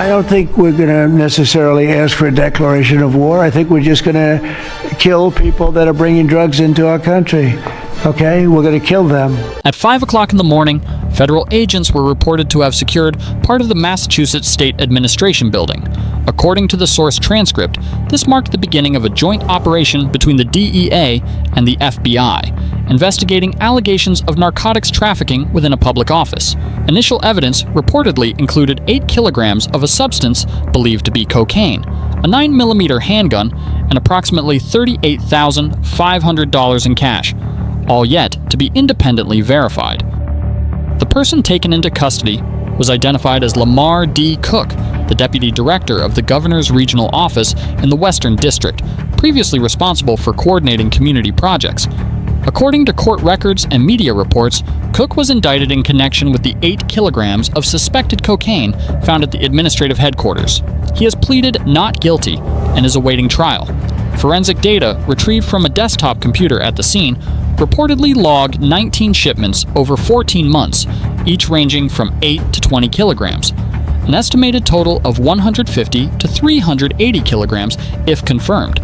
I don't think we're going to necessarily ask for a declaration of war. I think we're just going to kill people that are bringing drugs into our country. Okay? We're going to kill them. At 5 o'clock in the morning, federal agents were reported to have secured part of the Massachusetts State Administration building. According to the source transcript, this marked the beginning of a joint operation between the DEA and the FBI, investigating allegations of narcotics trafficking within a public office. Initial evidence reportedly included 8 kilograms of a substance believed to be cocaine, a 9mm handgun, and approximately $38,500 in cash, all yet to be independently verified. The person taken into custody was identified as LaMar D. Cook, the Deputy Director of the Governor's Regional Office in the Western District, previously responsible for coordinating community projects. According to court records and media reports, Cook was indicted in connection with the 8 kilograms of suspected cocaine found at the administrative headquarters. He has pleaded not guilty and is awaiting trial. Forensic data retrieved from a desktop computer at the scene reportedly logged 19 shipments over 14 months, each ranging from 8 to 20 kilograms. An estimated total of 150 to 380 kilograms if confirmed.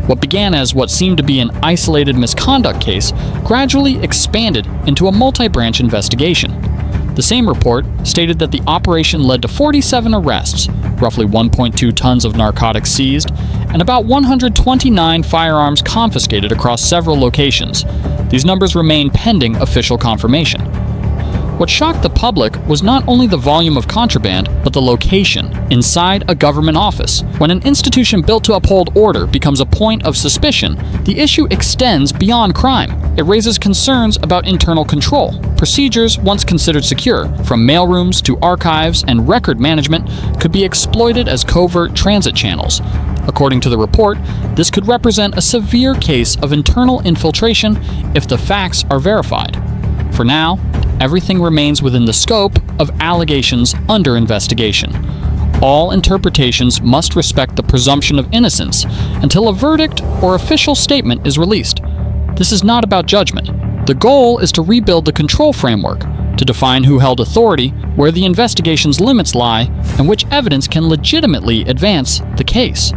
What began as what seemed to be an isolated misconduct case gradually expanded into a multi-branch investigation. The same report stated that the operation led to 47 arrests, roughly 1.2 tons of narcotics seized, and about 129 firearms confiscated across several locations. These numbers remain pending official confirmation. What shocked the public was not only the volume of contraband, but the location, inside a government office. When an institution built to uphold order becomes a point of suspicion, the issue extends beyond crime. It raises concerns about internal control. Procedures once considered secure, from mailrooms to archives and record management, could be exploited as covert transit channels. According to the report, this could represent a severe case of internal infiltration if the facts are verified. For now, everything remains within the scope of allegations under investigation. All interpretations must respect the presumption of innocence until a verdict or official statement is released. This is not about judgment. The goal is to rebuild the control framework, to define who held authority, where the investigation's limits lie, and which evidence can legitimately advance the case.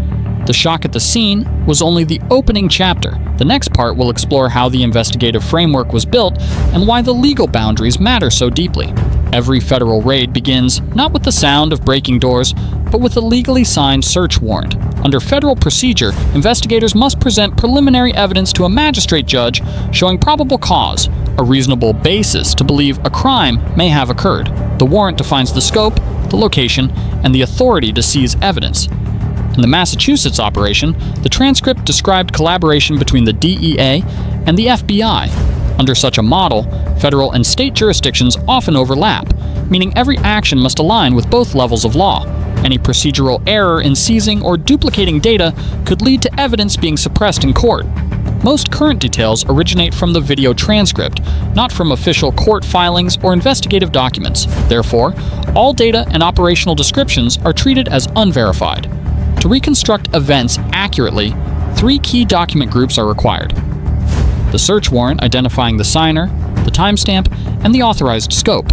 The shock at the scene was only the opening chapter. The next part will explore how the investigative framework was built and why the legal boundaries matter so deeply. Every federal raid begins not with the sound of breaking doors, but with a legally signed search warrant. Under federal procedure, investigators must present preliminary evidence to a magistrate judge showing probable cause, a reasonable basis to believe a crime may have occurred. The warrant defines the scope, the location, and the authority to seize evidence. In the Massachusetts operation, the transcript described collaboration between the DEA and the FBI. Under such a model, federal and state jurisdictions often overlap, meaning every action must align with both levels of law. Any procedural error in seizing or duplicating data could lead to evidence being suppressed in court. Most current details originate from the video transcript, not from official court filings or investigative documents. Therefore, all data and operational descriptions are treated as unverified. To reconstruct events accurately, 3 key document groups are required: the search warrant identifying the signer, the timestamp, and the authorized scope;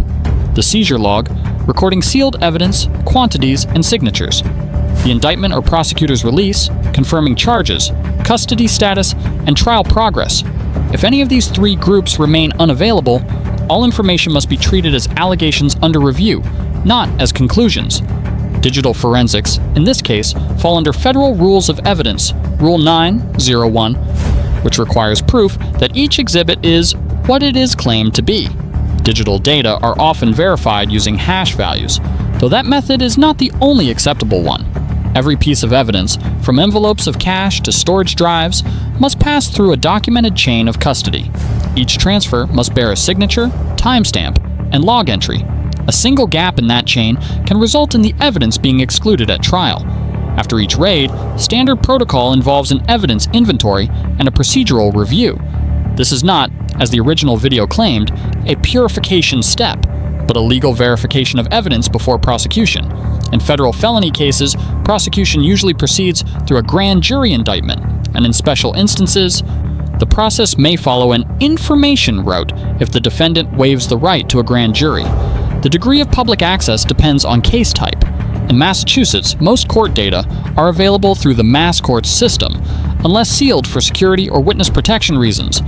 the seizure log, recording sealed evidence, quantities, and signatures; the indictment or prosecutor's release, confirming charges, custody status, and trial progress. If any of these 3 groups remain unavailable, all information must be treated as allegations under review, not as conclusions. Digital forensics, in this case, fall under Federal Rules of Evidence, Rule 901, which requires proof that each exhibit is what it is claimed to be. Digital data are often verified using hash values, though that method is not the only acceptable one. Every piece of evidence, from envelopes of cash to storage drives, must pass through a documented chain of custody. Each transfer must bear a signature, timestamp, and log entry. A single gap in that chain can result in the evidence being excluded at trial. After each raid, standard protocol involves an evidence inventory and a procedural review. This is not, as the original video claimed, a purification step, but a legal verification of evidence before prosecution. In federal felony cases, prosecution usually proceeds through a grand jury indictment, and in special instances, the process may follow an information route if the defendant waives the right to a grand jury. The degree of public access depends on case type. In Massachusetts, most court data are available through the mass courts system, unless sealed for security or witness protection reasons.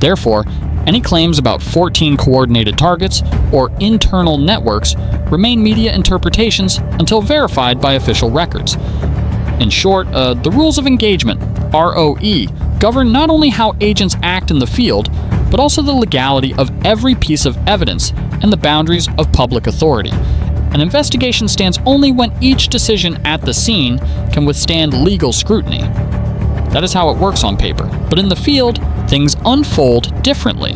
Therefore, any claims about 14 coordinated targets or internal networks remain media interpretations until verified by official records. In short, the rules of engagement, ROE, govern not only how agents act in the field, but also the legality of every piece of evidence and the boundaries of public authority. An investigation stands only when each decision at the scene can withstand legal scrutiny. That is how it works on paper, but in the field, things unfold differently,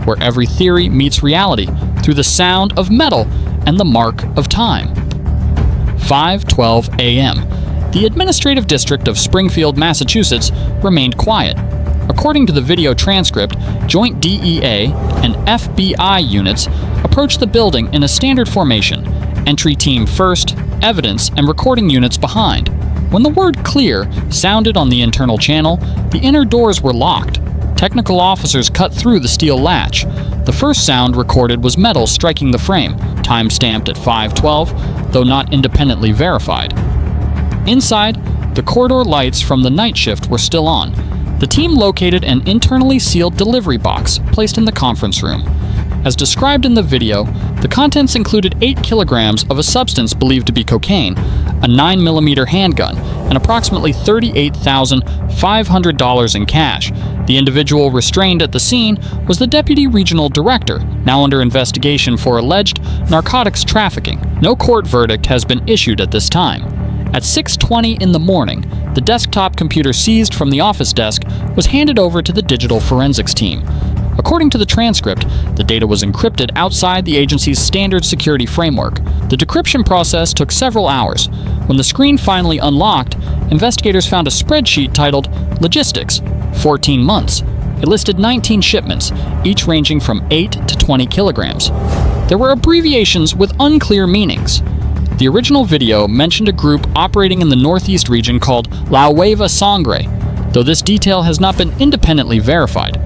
where every theory meets reality through the sound of metal and the mark of time. 5:12 a.m. The administrative district of Springfield, Massachusetts, remained quiet. According to the video transcript, joint DEA and FBI units approached the building in a standard formation, entry team first, evidence and recording units behind. When the word clear sounded on the internal channel, the inner doors were locked. Technical officers cut through the steel latch. The first sound recorded was metal striking the frame, time-stamped at 5:12, though not independently verified. Inside, the corridor lights from the night shift were still on. The team located an internally sealed delivery box placed in the conference room. As described in the video, the contents included 8 kilograms of a substance believed to be cocaine, a 9mm handgun, and approximately $38,500 in cash. The individual restrained at the scene was the Deputy Regional Director, now under investigation for alleged narcotics trafficking. No court verdict has been issued at this time. At 6:20 in the morning, the desktop computer seized from the office desk was handed over to the digital forensics team. According to the transcript, the data was encrypted outside the agency's standard security framework. The decryption process took several hours. When the screen finally unlocked, investigators found a spreadsheet titled Logistics, 14 months. It listed 19 shipments, each ranging from 8 to 20 kilograms. There were abbreviations with unclear meanings. The original video mentioned a group operating in the northeast region called La Nueva Sangre, though this detail has not been independently verified.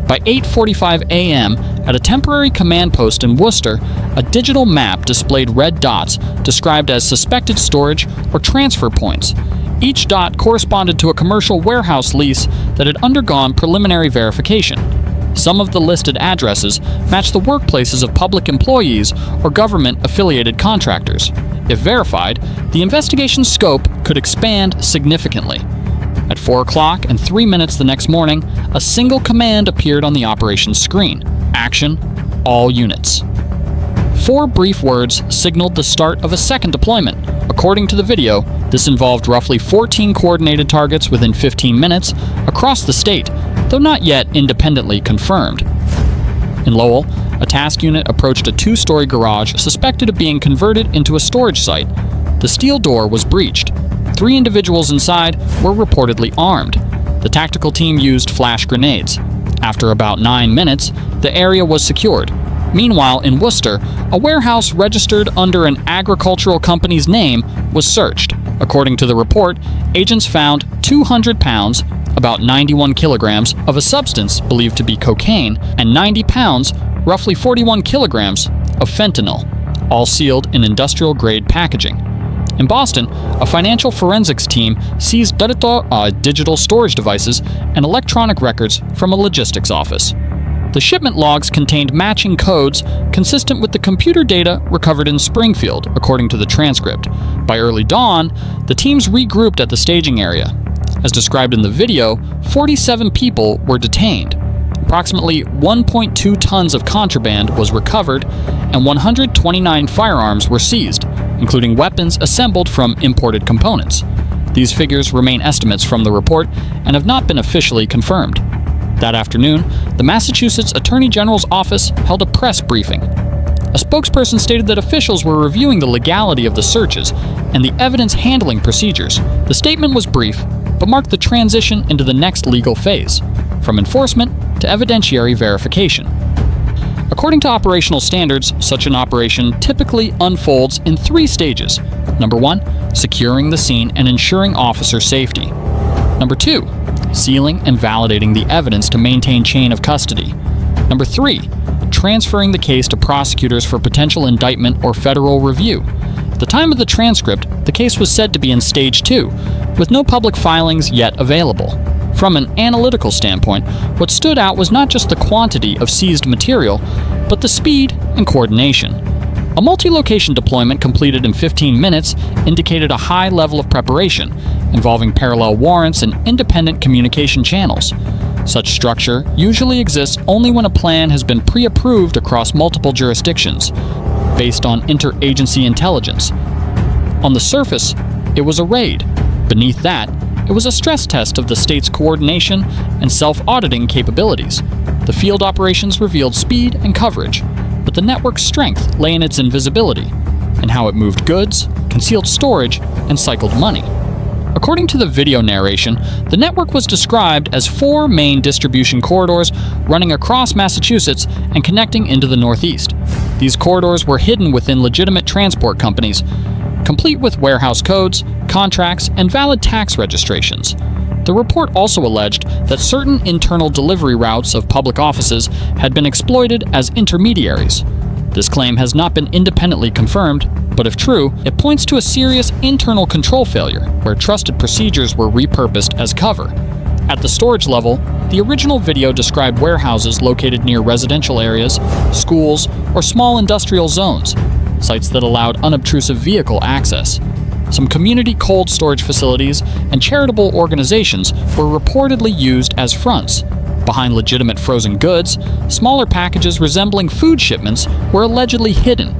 By 8:45 a.m., at a temporary command post in Worcester, a digital map displayed red dots described as suspected storage or transfer points. Each dot corresponded to a commercial warehouse lease that had undergone preliminary verification. Some of the listed addresses match the workplaces of public employees or government-affiliated contractors. If verified, the investigation's scope could expand significantly. At 4 o'clock and 3 minutes the next morning, a single command appeared on the operations screen. Action, all units. 4 brief words signaled the start of a second deployment. According to the video, this involved roughly 14 coordinated targets within 15 minutes across the state, though not yet independently confirmed. In Lowell, a task unit approached a 2-story garage suspected of being converted into a storage site. The steel door was breached. 3 individuals inside were reportedly armed. The tactical team used flash grenades. After about 9 minutes, the area was secured. Meanwhile, in Worcester, a warehouse registered under an agricultural company's name was searched. According to the report, agents found 200 pounds, about 91 kilograms, of a substance believed to be cocaine, and 90 pounds, roughly 41 kilograms, of fentanyl, all sealed in industrial-grade packaging. In Boston, a financial forensics team seized digital storage devices and electronic records from a logistics office. The shipment logs contained matching codes consistent with the computer data recovered in Springfield, according to the transcript. By early dawn, the teams regrouped at the staging area. As described in the video, 47 people were detained. Approximately 1.2 tons of contraband was recovered, and 129 firearms were seized, including weapons assembled from imported components. These figures remain estimates from the report and have not been officially confirmed. That afternoon, the Massachusetts Attorney General's office held a press briefing. A spokesperson stated that officials were reviewing the legality of the searches and the evidence handling procedures. The statement was brief, but marked the transition into the next legal phase, from enforcement to evidentiary verification. According to operational standards, such an operation typically unfolds in 3 stages. Number 1, securing the scene and ensuring officer safety. Number 2, sealing and validating the evidence to maintain chain of custody. Number 3, transferring the case to prosecutors for potential indictment or federal review. the time of the transcript, the case was said to be in Stage 2, with no public filings yet available. From an analytical standpoint, what stood out was not just the quantity of seized material, but the speed and coordination. A multi-location deployment completed in 15 minutes indicated a high level of preparation, involving parallel warrants and independent communication channels. Such structure usually exists only when a plan has been pre-approved across multiple jurisdictions, based on interagency intelligence. On the surface, it was a raid. Beneath that, it was a stress test of the state's coordination and self-auditing capabilities. The field operations revealed speed and coverage, but the network's strength lay in its invisibility, and how it moved goods, concealed storage, and cycled money. According to the video narration, the network was described as 4 main distribution corridors running across Massachusetts and connecting into the Northeast. These corridors were hidden within legitimate transport companies, complete with warehouse codes, contracts, and valid tax registrations. The report also alleged that certain internal delivery routes of public offices had been exploited as intermediaries. This claim has not been independently confirmed, but if true, it points to a serious internal control failure where trusted procedures were repurposed as cover. At the storage level, the original video described warehouses located near residential areas, schools, or small industrial zones, sites that allowed unobtrusive vehicle access. Some community cold storage facilities and charitable organizations were reportedly used as fronts. Behind legitimate frozen goods, smaller packages resembling food shipments were allegedly hidden,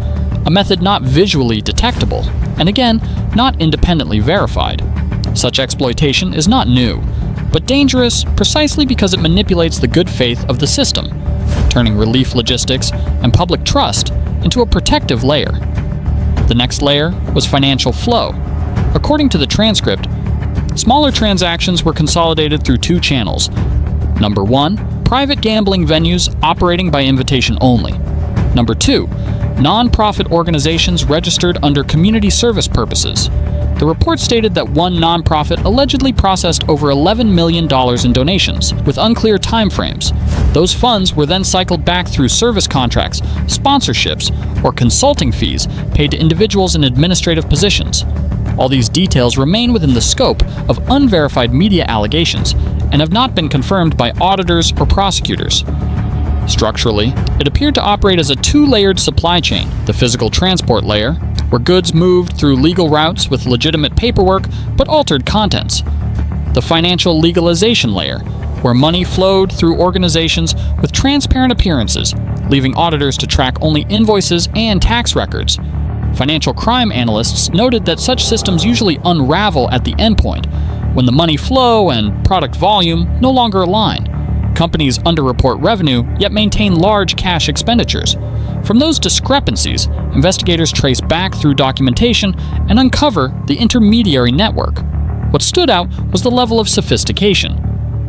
a method not visually detectable, and again, not independently verified. Such exploitation is not new, but dangerous precisely because it manipulates the good faith of the system, turning relief logistics and public trust into a protective layer. The next layer was financial flow. According to the transcript, smaller transactions were consolidated through 2 channels. Number 1, private gambling venues operating by invitation only. Number 2, non-profit organizations registered under community service purposes. The report stated that one nonprofit allegedly processed over $11 million in donations, with unclear timeframes. Those funds were then cycled back through service contracts, sponsorships, or consulting fees paid to individuals in administrative positions. All these details remain within the scope of unverified media allegations and have not been confirmed by auditors or prosecutors. Structurally, it appeared to operate as a 2-layered supply chain: the physical transport layer, where goods moved through legal routes with legitimate paperwork but altered contents; the financial legalization layer, where money flowed through organizations with transparent appearances, leaving auditors to track only invoices and tax records. Financial crime analysts noted that such systems usually unravel at the endpoint, when the money flow and product volume no longer align. Companies underreport revenue, yet maintain large cash expenditures. From those discrepancies, investigators trace back through documentation and uncover the intermediary network. What stood out was the level of sophistication.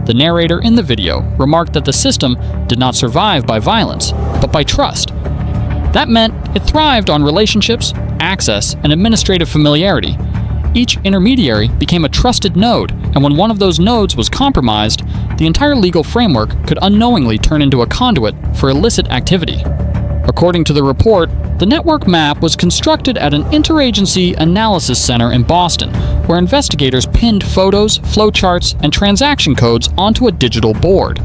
The narrator in the video remarked that the system did not survive by violence, but by trust. That meant it thrived on relationships, access, and administrative familiarity. Each intermediary became a trusted node, and when one of those nodes was compromised, the entire legal framework could unknowingly turn into a conduit for illicit activity. According to the report, the network map was constructed at an interagency analysis center in Boston, where investigators pinned photos, flowcharts, and transaction codes onto a digital board.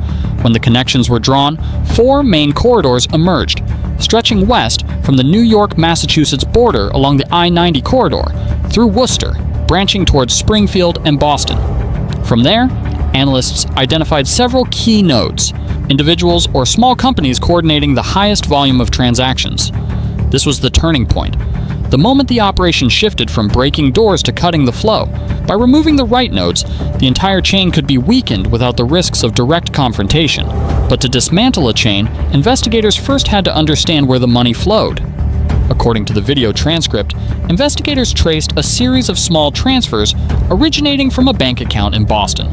When the connections were drawn, 4 main corridors emerged, stretching west from the New York-Massachusetts border along the I-90 corridor, through Worcester, branching towards Springfield and Boston. From there, analysts identified several key nodes, individuals or small companies coordinating the highest volume of transactions. This was the turning point. The moment the operation shifted from breaking doors to cutting the flow, by removing the right nodes, the entire chain could be weakened without the risks of direct confrontation. But to dismantle a chain, investigators first had to understand where the money flowed. According to the video transcript, investigators traced a series of small transfers originating from a bank account in Boston.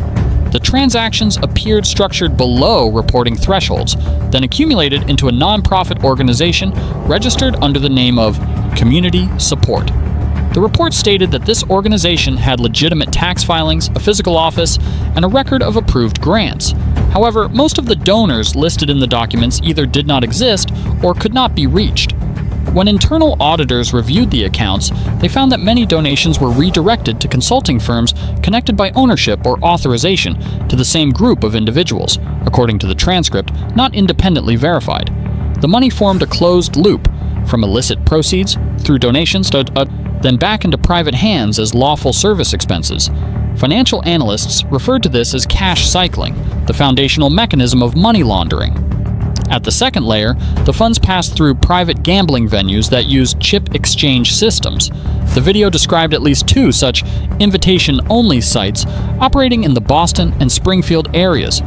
The transactions appeared structured below reporting thresholds, then accumulated into a nonprofit organization registered under the name of Community Support. The report stated that this organization had legitimate tax filings, a physical office, and a record of approved grants. However, most of the donors listed in the documents either did not exist or could not be reached. When internal auditors reviewed the accounts, they found that many donations were redirected to consulting firms connected by ownership or authorization to the same group of individuals, according to the transcript, not independently verified. The money formed a closed loop, from illicit proceeds, through donations, then back into private hands as lawful service expenses. Financial analysts referred to this as cash cycling, the foundational mechanism of money laundering. At the second layer, the funds passed through private gambling venues that use chip exchange systems. The video described at least 2 such invitation-only sites operating in the Boston and Springfield areas.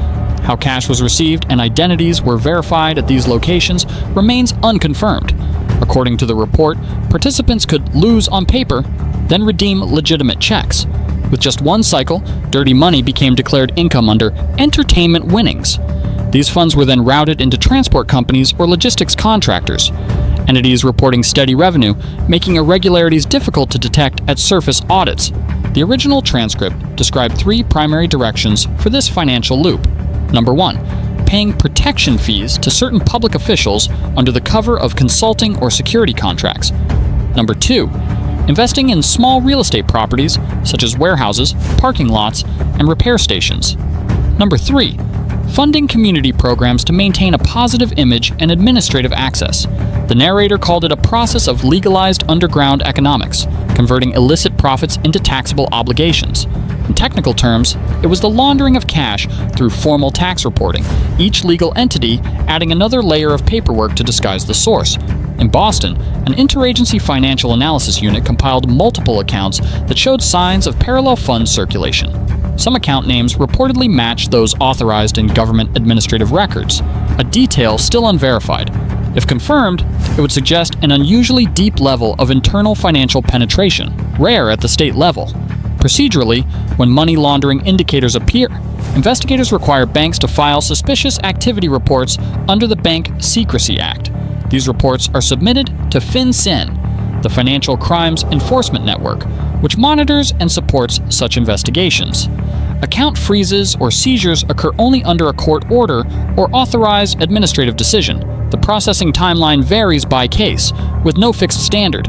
How cash was received and identities were verified at these locations remains unconfirmed. According to the report, participants could lose on paper, then redeem legitimate checks. With just one cycle, dirty money became declared income under entertainment winnings. These funds were then routed into transport companies or logistics contractors. Entities reporting steady revenue, making irregularities difficult to detect at surface audits. The original transcript described 3 primary directions for this financial loop. Number 1, paying protection fees to certain public officials under the cover of consulting or security contracts. Number 2, investing in small real estate properties such as warehouses, parking lots, and repair stations. Number 3, funding community programs to maintain a positive image and administrative access. The narrator called it a process of legalized underground economics, converting illicit profits into taxable obligations. In technical terms, it was the laundering of cash through formal tax reporting, each legal entity adding another layer of paperwork to disguise the source. In Boston, an interagency financial analysis unit compiled multiple accounts that showed signs of parallel fund circulation. Some account names reportedly matched those authorized in government administrative records, a detail still unverified. If confirmed, it would suggest an unusually deep level of internal financial penetration, rare at the state level. Procedurally, when money laundering indicators appear, investigators require banks to file suspicious activity reports under the Bank Secrecy Act. These reports are submitted to FinCEN, the Financial Crimes Enforcement Network, which monitors and supports such investigations. Account freezes or seizures occur only under a court order or authorized administrative decision. The processing timeline varies by case, with no fixed standard.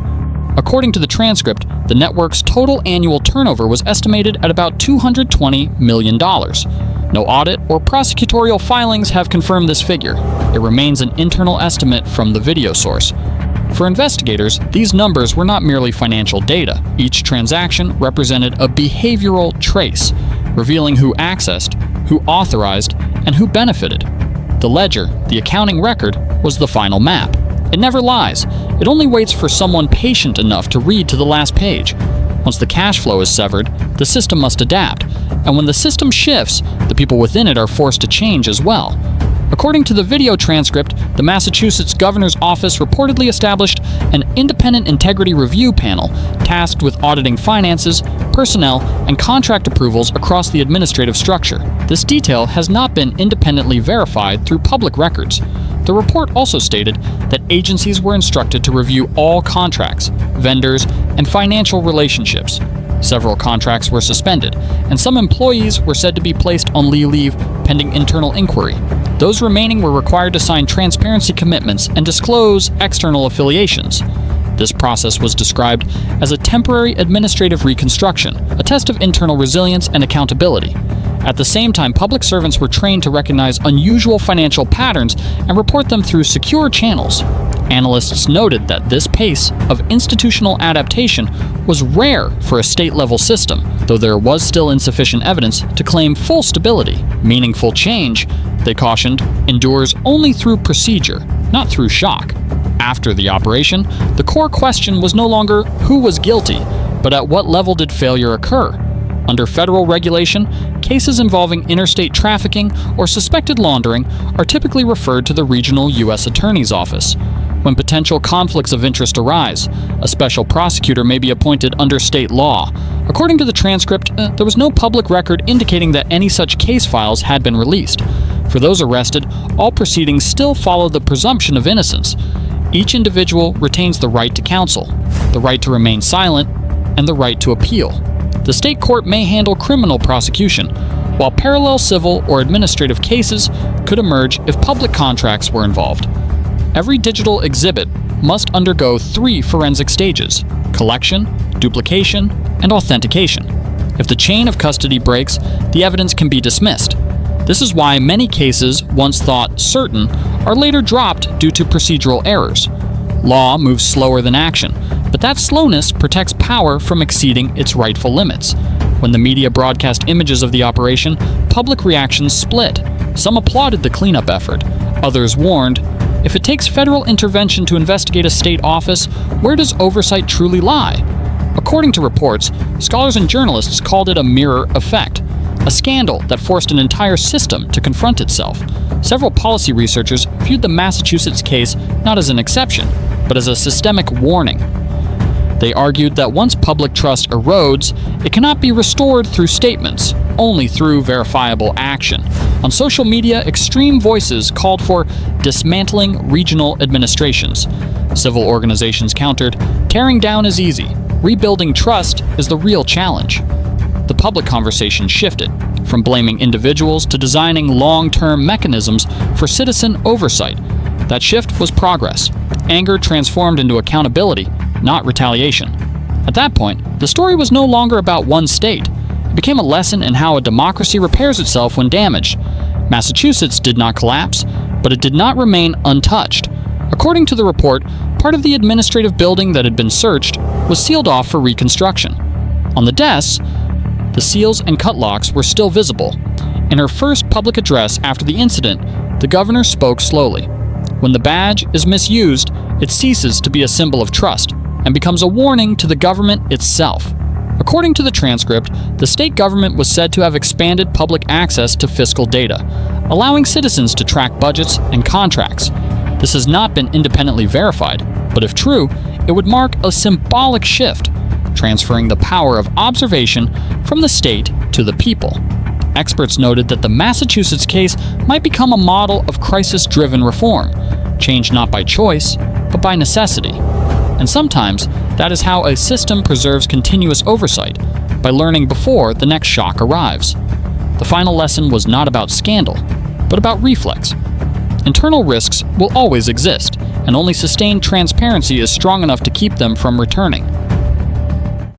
According to the transcript, the network's total annual turnover was estimated at about $220 million. No audit or prosecutorial filings have confirmed this figure. It remains an internal estimate from the video source. For investigators, these numbers were not merely financial data. Each transaction represented a behavioral trace, revealing who accessed, who authorized, and who benefited. The ledger, the accounting record, was the final map. It never lies. It only waits for someone patient enough to read to the last page. Once the cash flow is severed, the system must adapt, and when the system shifts, the people within it are forced to change as well. According to the video transcript, the Massachusetts Governor's Office reportedly established an independent integrity review panel tasked with auditing finances, personnel, and contract approvals across the administrative structure. This detail has not been independently verified through public records. The report also stated that agencies were instructed to review all contracts, vendors, and financial relationships. Several contracts were suspended, and some employees were said to be placed on leave pending internal inquiry. Those remaining were required to sign transparency commitments and disclose external affiliations. This process was described as a temporary administrative reconstruction, a test of internal resilience and accountability. At the same time, public servants were trained to recognize unusual financial patterns and report them through secure channels. Analysts noted that this pace of institutional adaptation was rare for a state-level system, though there was still insufficient evidence to claim full stability. Meaningful change, they cautioned, endures only through procedure, not through shock. After the operation, the core question was no longer who was guilty, but at what level did failure occur. Under federal regulation, cases involving interstate trafficking or suspected laundering are typically referred to the regional U.S. Attorney's Office. When potential conflicts of interest arise, a special prosecutor may be appointed under state law. According to the transcript, there was no public record indicating that any such case files had been released. For those arrested, all proceedings still follow the presumption of innocence. Each individual retains the right to counsel, the right to remain silent, and the right to appeal. The state court may handle criminal prosecution, while parallel civil or administrative cases could emerge if public contracts were involved. Every digital exhibit, must undergo 3 forensic stages: collection, duplication, and authentication. If the chain of custody breaks, the evidence can be dismissed. This is why many cases, once thought certain, are later dropped due to procedural errors. Law moves slower than action, but that slowness protects power from exceeding its rightful limits. When the media broadcast images of the operation, public reactions split. Some applauded the cleanup effort. Others warned, if it takes federal intervention to investigate a state office, where does oversight truly lie? According to reports, scholars and journalists called it a mirror effect, a scandal that forced an entire system to confront itself. Several policy researchers viewed the Massachusetts case not as an exception, but as a systemic warning. They argued that once public trust erodes, it cannot be restored through statements, only through verifiable action. On social media, extreme voices called for dismantling regional administrations. Civil organizations countered, tearing down is easy. Rebuilding trust is the real challenge. The public conversation shifted, from blaming individuals to designing long-term mechanisms for citizen oversight. That shift was progress. Anger transformed into accountability, not retaliation. At that point, the story was no longer about one state. It became a lesson in how a democracy repairs itself when damaged. Massachusetts did not collapse, but it did not remain untouched. According to the report, part of the administrative building that had been searched was sealed off for reconstruction. On the desks, the seals and cut locks were still visible. In her first public address after the incident, the governor spoke slowly. When the badge is misused, it ceases to be a symbol of trust and becomes a warning to the government itself. According to the transcript, the state government was said to have expanded public access to fiscal data, allowing citizens to track budgets and contracts. This has not been independently verified, but if true, it would mark a symbolic shift, transferring the power of observation from the state to the people. Experts noted that the Massachusetts case might become a model of crisis-driven reform, changed not by choice, but by necessity. And sometimes, that is how a system preserves continuous oversight, by learning before the next shock arrives. The final lesson was not about scandal, but about reflex. Internal risks will always exist, and only sustained transparency is strong enough to keep them from returning.